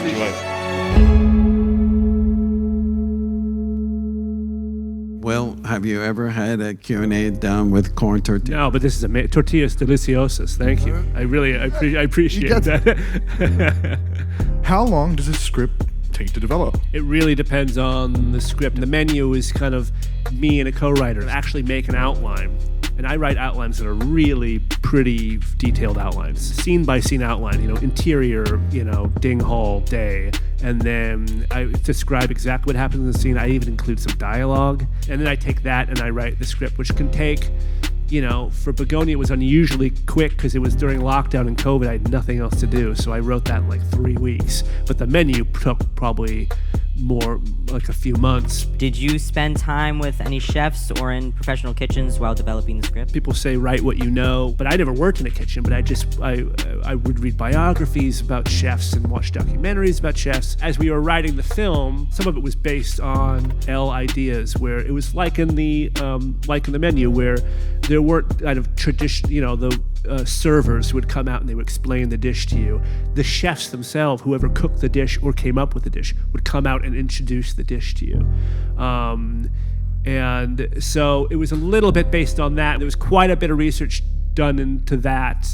Enjoy. Well, have you ever had a Q&A done with corn tortilla? No, but this is amazing. Tortillas deliciosas. Thank you. I appreciate that. How long does a script take to develop? It really depends on the script. The menu is kind of me and a co-writer actually make an outline. And I write outlines that are really pretty detailed outlines, scene by scene outline, interior, ding hall day. And then I describe exactly what happens in the scene. I even include some dialogue. And then I take that and I write the script, which can take, for Bugonia, it was unusually quick because it was during lockdown and COVID. I had nothing else to do. So I wrote that in like 3 weeks. But the menu took probably more like a few months. Did you spend time with any chefs or in professional kitchens while developing the script? People say write what you know, but I never worked in a kitchen, but I would read biographies about chefs and watch documentaries about chefs. As we were writing the film, some of it was based on L ideas, where it was like in the menu, where there weren't kind of tradition, the servers would come out and they would explain the dish to you. The chefs themselves, whoever cooked the dish or came up with the dish, would come out and introduce the dish to you. And so it was a little bit based on that. There was quite a bit of research done into that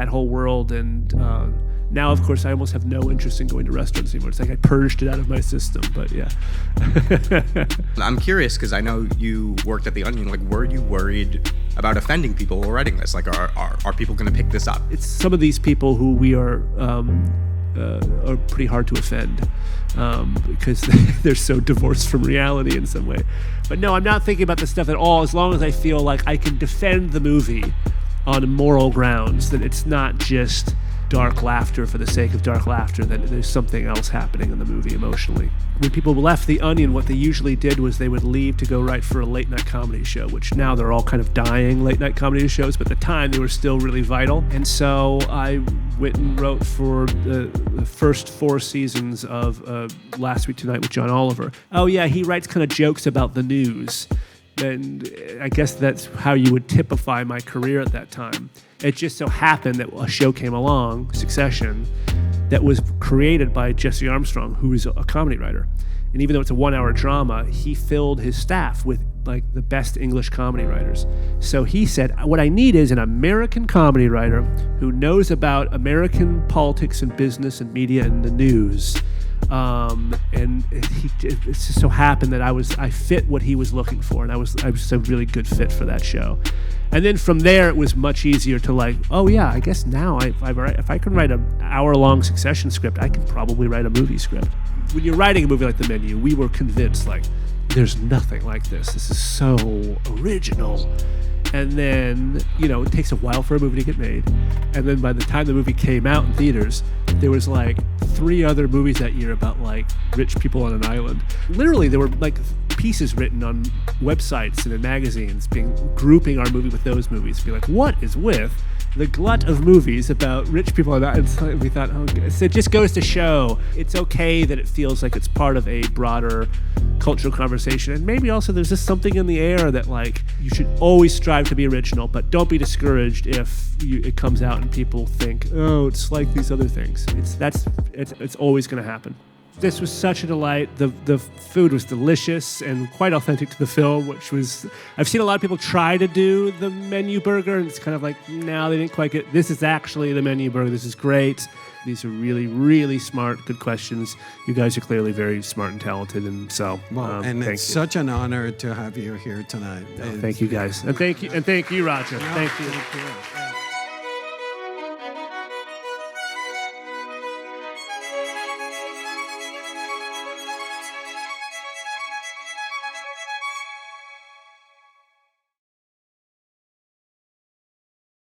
whole world. And now, of course, I almost have no interest in going to restaurants anymore. It's like I purged it out of my system, but yeah. I'm curious because I know you worked at The Onion. Like, were you worried about offending people while writing this? Like, are people going to pick this up? It's some of these people who we are pretty hard to offend because they're so divorced from reality in some way. But no, I'm not thinking about this stuff at all, as long as I feel like I can defend the movie on moral grounds, that it's not just dark laughter for the sake of dark laughter, that there's something else happening in the movie emotionally. When people left The Onion, what they usually did was they would leave to go write for a late night comedy show, which now they're all kind of dying late night comedy shows, but at the time they were still really vital. And so I went and wrote for the first 4 seasons of Last Week Tonight with John Oliver. Oh yeah, he writes kind of jokes about the news. And I guess that's how you would typify my career at that time. It just so happened that a show came along, Succession, that was created by Jesse Armstrong, who is a comedy writer. And even though it's a 1-hour drama, he filled his staff with like the best English comedy writers. So he said, what I need is an American comedy writer who knows about American politics and business and media and the news. And it just so happened that I fit what he was looking for, and I was a really good fit for that show. And then from there, it was much easier to like, oh yeah, I guess now if I can write an hour-long Succession script, I can probably write a movie script. When you're writing a movie like The Menu, we were convinced like, there's nothing like this. This is so original. And then, it takes a while for a movie to get made. And then by the time the movie came out in theaters, there was like 3 other movies that year about like rich people on an island. Literally, there were like pieces written on websites and in magazines grouping our movie with those movies. Be like, what is with the glut of movies about rich people on an island? So we thought, so it just goes to show it's okay that it feels like it's part of a broader cultural conversation. And maybe also there's just something in the air that like you should always strive to be original, but don't be discouraged if it comes out and people think, oh, it's like these other things. It's always going to happen. This was such a delight. The food was delicious and quite authentic to the film, which was, I've seen a lot of people try to do the menu burger, and it's kind of like, no, they didn't quite get, this is actually the menu burger. This is great. These are really, really smart, good questions. You guys are clearly very smart and talented, and so and it's such an honor to have you here tonight. Thank you guys, and thank you, Roger. Yeah, thank you. Thank you.